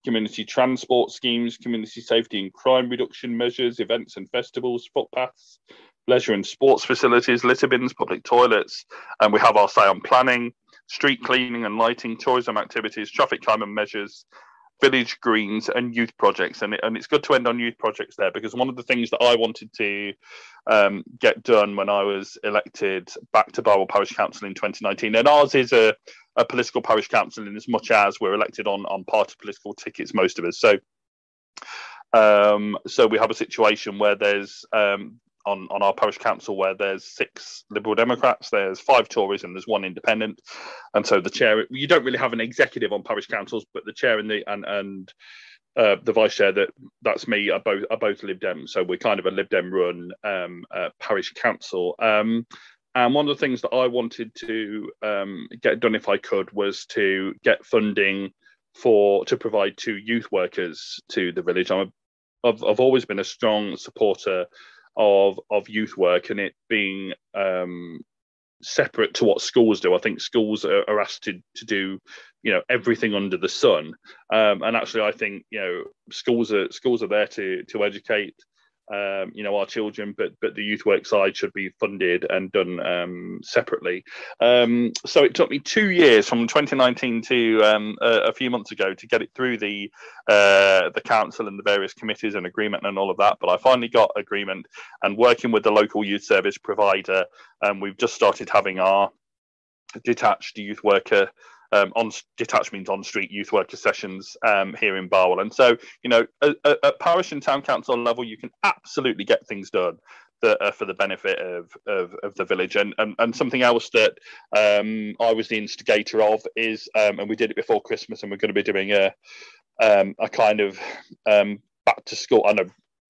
community transport schemes, community safety and crime reduction measures, events and festivals, footpaths, leisure and sports facilities, litter bins, public toilets. And we have our say on planning, street cleaning and lighting, tourism activities, traffic calming measures, village greens and youth projects. And it's good to end on youth projects there, because one of the things that I wanted to get done when I was elected back to Barwell Parish Council in 2019, and ours is a political parish council in as much as we're elected on party political tickets, most of us. So we have a situation where there's on our parish council where there's 6 Liberal Democrats, there's 5 Tories, and there's 1 independent. And so the chair, you don't really have an executive on parish councils, but the chair and the vice chair, that's me, are both Lib Dem. So we're kind of a Lib Dem run parish council. And one of the things that I wanted to get done, if I could, was to get funding to provide 2 youth workers to the village. I've always been a strong supporter of youth work, and it being separate to what schools do. I think schools are asked to do, everything under the sun. And actually, I think, schools are there to educate, our children, but the youth work side should be funded and done separately. So it took me 2 years from 2019 to a few months ago to get it through the council and the various committees and agreement and all of that. But I finally got agreement, and working with the local youth service provider, we've just started having our detached youth worker. Detached means on-street youth worker sessions here in Barwell. And so, at parish and town council level, you can absolutely get things done that are for the benefit of the village. And something else that I was the instigator of is, and we did it before Christmas, and we're going to be doing a kind of back to school. I know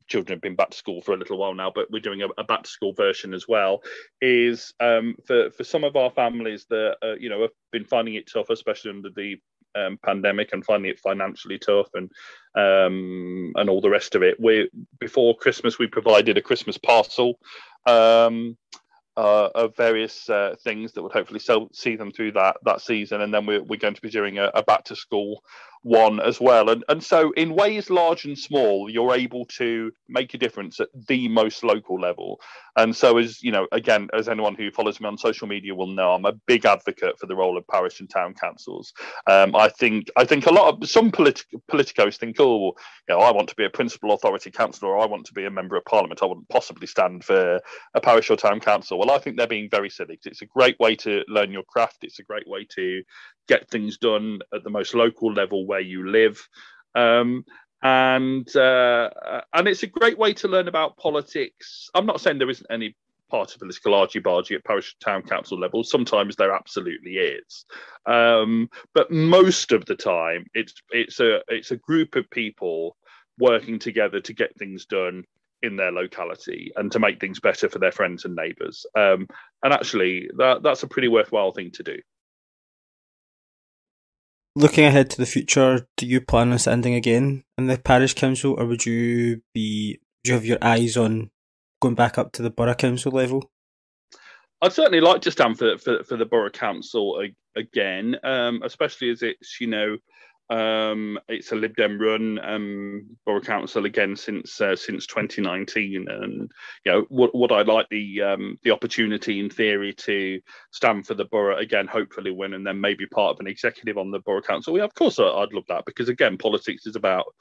children have been back to school for a little while now, but we're doing a back to school version as well, is for some of our families that have been finding it tough, especially under the pandemic, and finding it financially tough and all the rest of it. Before Christmas, we provided a Christmas parcel of various things that would hopefully see them through that season, and then we're going to be doing a back to school one as well. And so in ways large and small, you're able to make a difference at the most local level. And so, as again, as anyone who follows me on social media will know, I'm a big advocate for the role of parish and town councils. I think a lot of some politicos think, I want to be a principal authority councillor, or I want to be a member of parliament. I wouldn't possibly stand for a parish or town council. Well, I think they're being very silly. It's a great way to learn your craft. It's a great way to get things done at the most local level where you live, and it's a great way to learn about politics. I'm not saying there isn't any part of political argy-bargy at parish town council level. Sometimes there absolutely is, but most of the time it's a group of people working together to get things done in their locality and to make things better for their friends and neighbours. And actually, that's a pretty worthwhile thing to do. Looking ahead to the future, do you plan on standing again in the parish council, or would you have your eyes on going back up to the borough council level? I'd certainly like to stand for the borough council again, especially as it's it's a Lib Dem run borough council again since 2019, and would I like the opportunity in theory to stand for the borough again, hopefully win, and then maybe part of an executive on the borough council? Yeah, of course I'd love that, because again, politics is about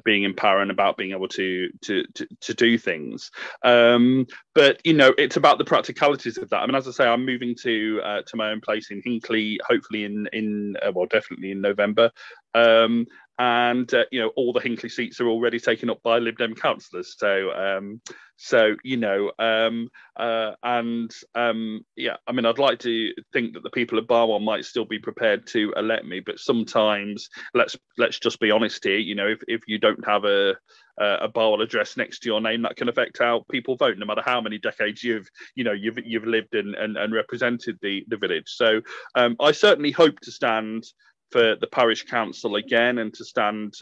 being in power and about being able to do things. But it's about the practicalities of that. I mean, as I say, I'm moving to my own place in Hinckley, hopefully definitely in November. And all the Hinckley seats are already taken up by Lib Dem councillors. I mean, I'd like to think that the people of Barwell might still be prepared to elect me, but sometimes let's just be honest here. If you don't have a Barwell address next to your name, that can affect how people vote, no matter how many decades you've lived and represented the village. So I certainly hope to stand for the parish council again, and to stand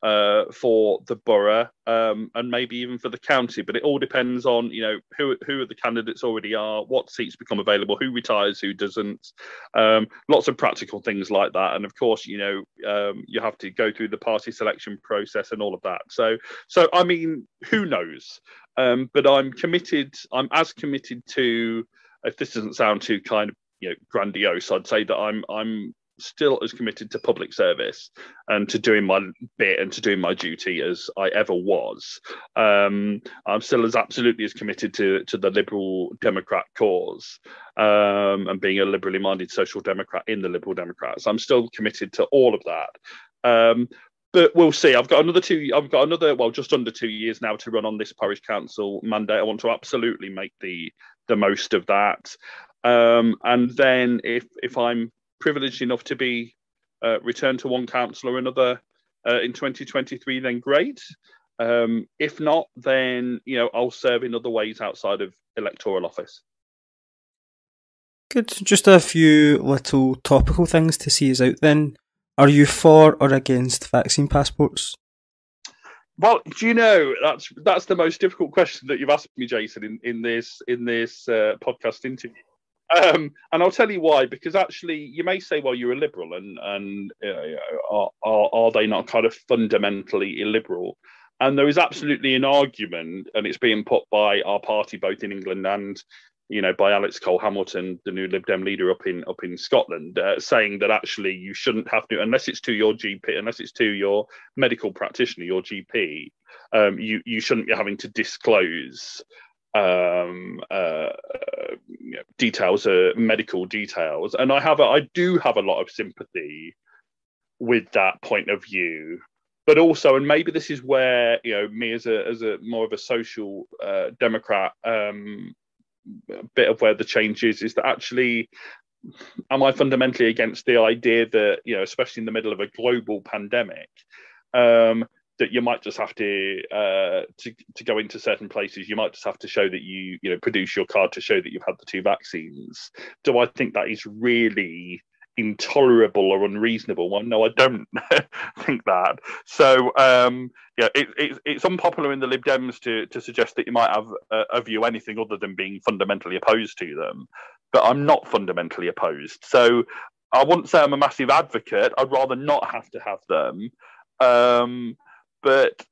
for the borough, and maybe even for the county. But it all depends on who the candidates already are, what seats become available, who retires, who doesn't. Lots of practical things like that, and of course you have to go through the party selection process and all of that. So I mean, who knows? But I'm committed. I'm as committed to. If this doesn't sound too kind of grandiose, I'd say that I'm still as committed to public service and to doing my bit and to doing my duty as I ever was. I'm still absolutely as committed to the Liberal Democrat cause, and being a liberally minded social democrat in the Liberal Democrats. I'm still committed to all of that. But we'll see. I've got another just under 2 years now to run on this parish council mandate. I want to absolutely make the most of that. And then if I'm privileged enough to be returned to one council or another in 2023, then great. If not, then I'll serve in other ways outside of electoral office. Good. Just a few little topical things to see us out then. Are you for or against vaccine passports? Well, that's the most difficult question that you've asked me, Jason, in this podcast interview. And I'll tell you why, because actually you may say, well, you're a liberal, and are they not kind of fundamentally illiberal? And there is absolutely an argument, and it's being put by our party both in England and by Alex Cole-Hamilton, the new Lib Dem leader up in Scotland, saying that actually you shouldn't have to, unless it's to your GP, unless it's to your medical practitioner, your GP, you shouldn't be having to disclose details, medical details. And I do have a lot of sympathy with that point of view. But also, and maybe this is where me as a more of a social democrat, a bit of where the change is that actually, am I fundamentally against the idea that especially in the middle of a global pandemic, that you might just have to go into certain places, you might just have to show that you produce your card to show that you've had the 2 vaccines. Do I think that is really intolerable or unreasonable? Well, no, I don't think that. So it's unpopular in the Lib Dems to suggest that you might have a view anything other than being fundamentally opposed to them, but I'm not fundamentally opposed. So I wouldn't say I'm a massive advocate. I'd rather not have to have them. But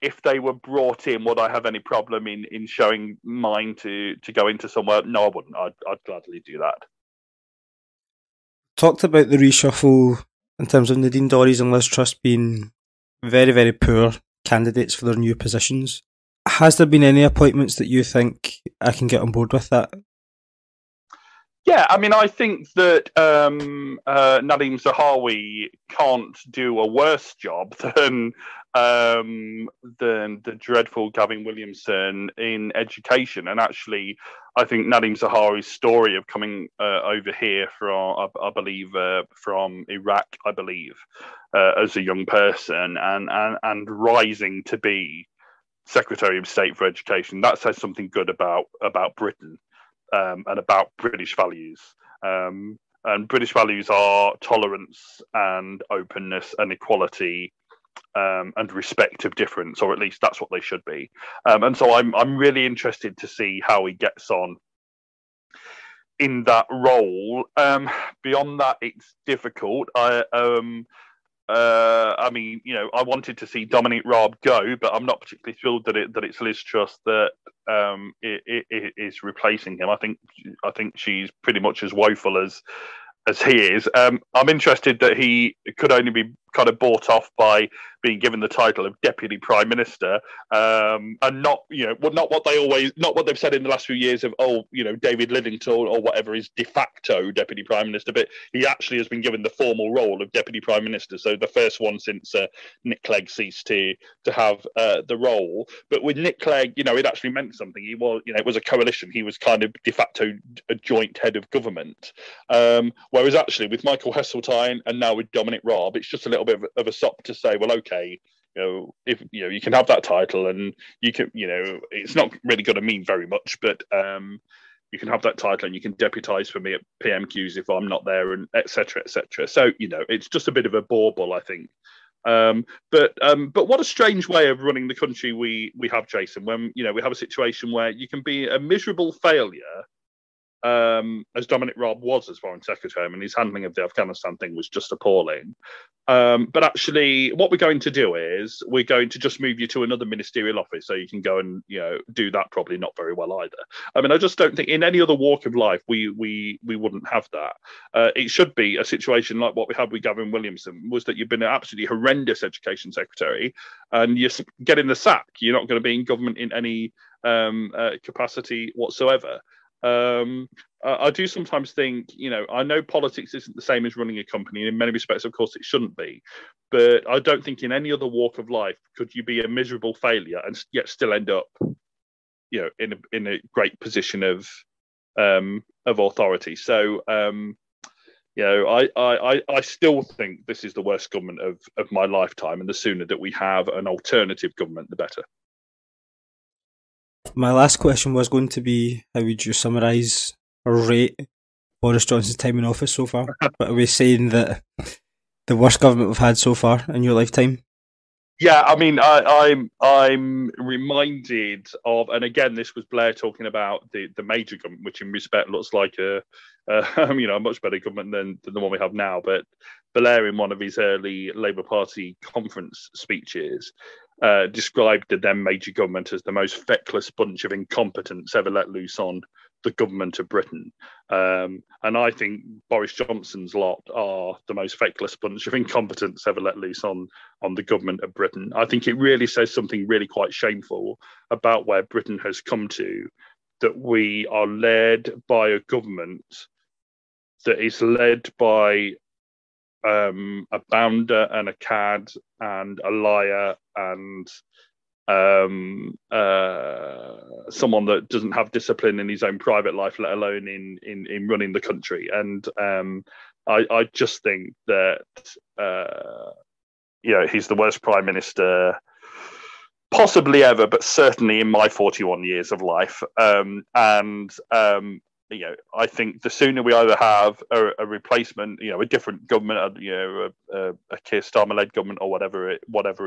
if they were brought in, would I have any problem in showing mine to go into somewhere? No, I wouldn't. I'd gladly do that. Talked about the reshuffle in terms of Nadine Dorries and Liz Truss being very, very poor candidates for their new positions. Has there been any appointments that you think I can get on board with that? Yeah, I mean, I think that Nadhim Zahawi can't do a worse job than the dreadful Gavin Williamson in education. And actually, I think Nadhim Zahawi's story of coming over here from, I believe, from Iraq, as a young person and rising to be Secretary of State for Education, that says something good about Britain. And about British values. And British values are tolerance and openness and equality and respect of difference, or at least that's what they should be. And so I'm really interested to see how he gets on in that role. Beyond that, it's difficult. I mean, I wanted to see Dominic Raab go, but I'm not particularly thrilled that it's Liz Truss that it is replacing him. I think she's pretty much as woeful as he is. I'm interested that he could only be kind of bought off by being given the title of Deputy Prime Minister, and not what they've said in the last few years of David Lidington or whatever is de facto Deputy Prime Minister, but he actually has been given the formal role of Deputy Prime Minister. So the first one since Nick Clegg ceased to have the role. But with Nick Clegg, it actually meant something. He was, it was a coalition. He was kind of de facto a joint head of government. Whereas actually with Michael Heseltine and now with Dominic Raab, it's just a little bit of a sop to say, well, okay, if you can have that title and you can, it's not really going to mean very much, but you can have that title and you can deputise for me at PMQs if I'm not there, and etc. etc. So it's just a bit of a bauble, I think. But what a strange way of running the country we have, Jason, when we have a situation where you can be a miserable failure, as Dominic Raab was as Foreign Secretary. I mean, his handling of the Afghanistan thing was just appalling. But actually, what we're going to do is we're going to just move you to another ministerial office so you can go and do that probably not very well either. I mean, I just don't think in any other walk of life we wouldn't have that. It should be a situation like what we had with Gavin Williamson, was that you've been an absolutely horrendous education secretary and you're getting the sack. You're not going to be in government in any capacity whatsoever. I do sometimes think, I know politics isn't the same as running a company, and in many respects, of course, it shouldn't be. But I don't think in any other walk of life could you be a miserable failure and yet still end up, in a great position of authority. So, I still think this is the worst government of my lifetime, and the sooner that we have an alternative government, the better. My last question was going to be, how would you summarise or rate Boris Johnson's time in office so far? But are we saying that the worst government we've had so far in your lifetime? Yeah, I mean, I'm reminded of, and again, this was Blair talking about the major government, which in respect looks like a much better government than the one we have now. But Blair, in one of his early Labour Party conference speeches, described the then major government as the most feckless bunch of incompetents ever let loose on the government of Britain. And I think Boris Johnson's lot are the most feckless bunch of incompetents ever let loose on the government of Britain. I think it really says something really quite shameful about where Britain has come to, that we are led by a government that is led by a bounder and a cad and a liar and someone that doesn't have discipline in his own private life, let alone in running the country. And I just think that he's the worst prime minister possibly ever, but certainly in my 41 years of life. I think the sooner we either have a replacement, a different government, a Keir Starmer-led government or whatever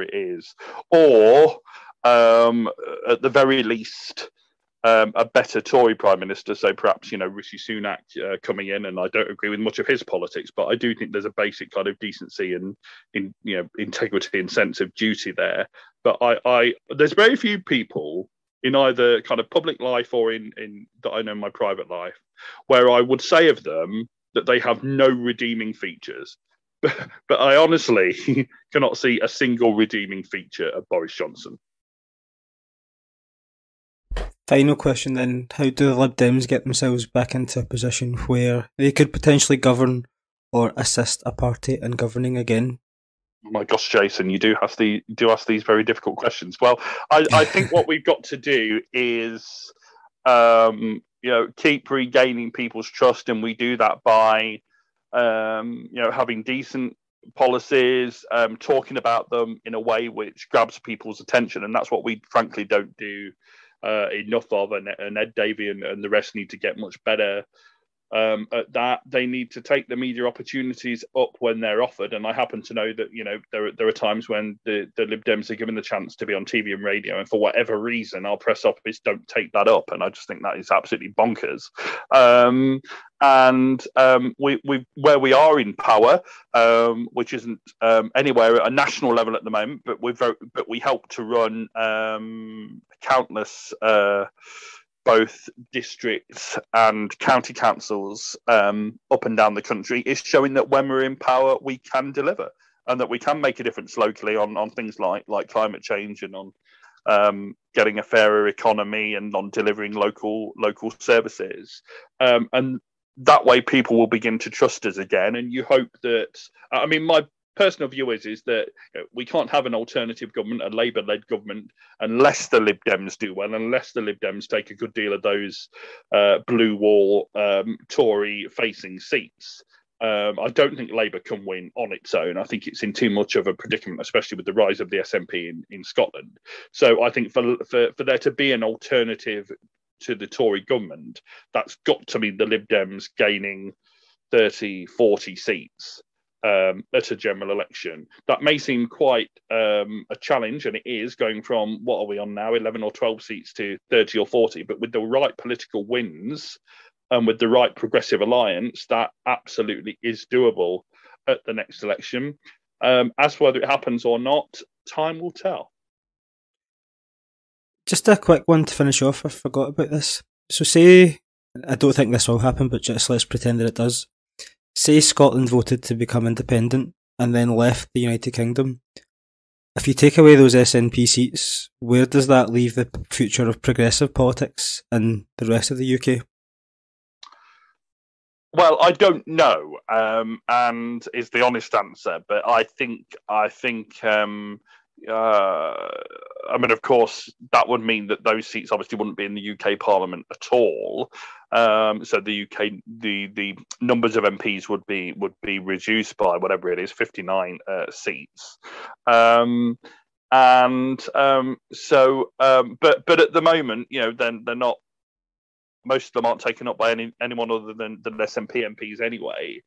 it is, or at the very least, a better Tory Prime Minister, so perhaps, Rishi Sunak coming in, and I don't agree with much of his politics, but I do think there's a basic kind of decency and integrity and sense of duty there. But there's very few people in either kind of public life or in that I know in my private life, where I would say of them that they have no redeeming features. But I honestly cannot see a single redeeming feature of Boris Johnson. Final question then, how do the Lib Dems get themselves back into a position where they could potentially govern or assist a party in governing again? My gosh, Jason, you do ask these very difficult questions. Well, I think what we've got to do is, keep regaining people's trust, and we do that by, having decent policies, talking about them in a way which grabs people's attention, and that's what we frankly don't do enough of. And Ed Davey and the rest need to get much better at that. They need to take the media opportunities up when they're offered, and I happen to know that there are times when the Lib Dems are given the chance to be on TV and radio, and for whatever reason our press office don't take that up, and I just think that is absolutely bonkers. We where we are in power, which isn't anywhere at a national level at the moment, but we help to run countless both districts and county councils up and down the country, is showing that when we're in power, we can deliver, and that we can make a difference locally on things like climate change, and on getting a fairer economy, and on delivering local services. And that way people will begin to trust us again. And you hope that, my personal view is that we can't have an alternative government, a Labour-led government, unless the Lib Dems do well, unless the Lib Dems take a good deal of those blue wall Tory-facing seats. I don't think Labour can win on its own. I think it's in too much of a predicament, especially with the rise of the SNP in Scotland. So I think for there to be an alternative to the Tory government, that's got to be the Lib Dems gaining 30, 40 seats at a general election. That may seem quite a challenge, and it is, going from, what are we on now, 11 or 12 seats to 30 or 40, but with the right political wins and with the right progressive alliance, that absolutely is doable at the next election. As for whether it happens or not, time will tell. Just a quick one to finish off, I forgot about this. So say, I don't think this will happen, but just let's pretend that it does. Say Scotland voted to become independent and then left the United Kingdom. If you take away those SNP seats, where does that leave the future of progressive politics in the rest of the UK? Well, I don't know, and is the honest answer. But I think, of course, that would mean that those seats obviously wouldn't be in the UK Parliament at all. So the UK, the numbers of MPs would be reduced by whatever it is, 59 seats. But at the moment, then they're not. Most of them aren't taken up by anyone other than SNP MPs anyway.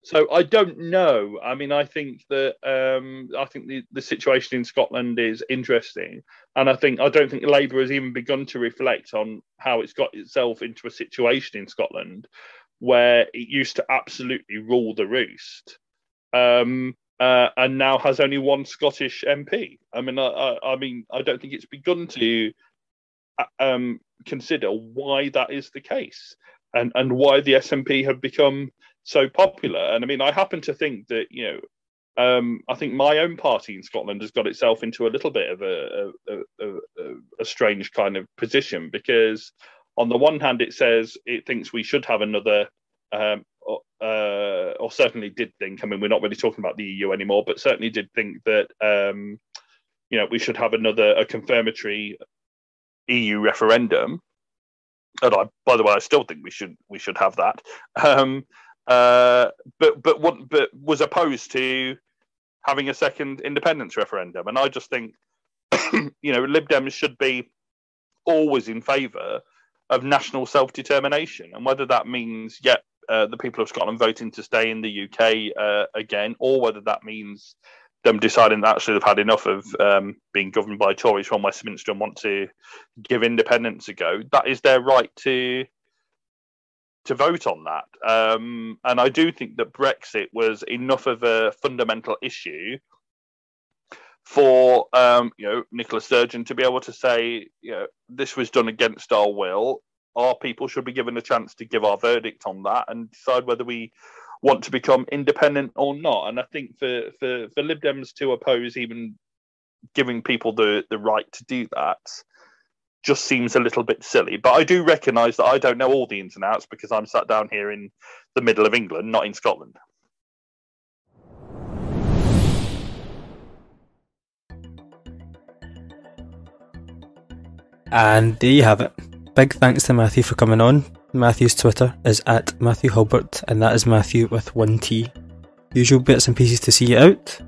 So I don't know. I mean, I think that the situation in Scotland is interesting, and I don't think Labour has even begun to reflect on how it's got itself into a situation in Scotland where it used to absolutely rule the roost, and now has only one Scottish MP. I mean, I don't think it's begun to consider why that is the case, and why the SNP have become so popular. And I mean, I happen to think that, I think my own party in Scotland has got itself into a little bit of a strange kind of position, because on the one hand it says it thinks we should have another, or certainly did think, I mean, we're not really talking about the EU anymore, but certainly did think that, we should have a confirmatory EU referendum. And by the way, I still think we should have that. But was opposed to having a second independence referendum. And I just think, Lib Dems should be always in favour of national self-determination. And whether that means, the people of Scotland voting to stay in the UK again, or whether that means them deciding that actually they've had enough of being governed by Tories from Westminster and want to give independence a go, that is their right to vote on that. And I do think that Brexit was enough of a fundamental issue for Nicola Sturgeon to be able to say, this was done against our will. Our people should be given a chance to give our verdict on that and decide whether we want to become independent or not. And I think for Lib Dems to oppose even giving people the right to do that just seems a little bit silly. But I do recognise that I don't know all the ins and outs, because I'm sat down here in the middle of England, not in Scotland. And there you have it. Big thanks to Matthew for coming on. Matthew's Twitter is at Mathew Hulbert, and that is Matthew with 1 T. Usual bits and pieces to see you out.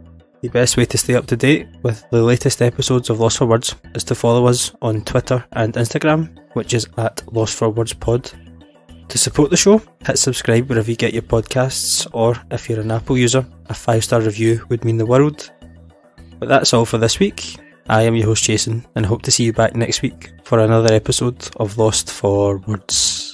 The best way to stay up to date with the latest episodes of Lost for Words is to follow us on Twitter and Instagram, which is at Lost for Words Pod. To support the show, hit subscribe wherever you get your podcasts, or if you're an Apple user, a 5-star review would mean the world. But that's all for this week. I am your host Jason, and hope to see you back next week for another episode of Lost for Words.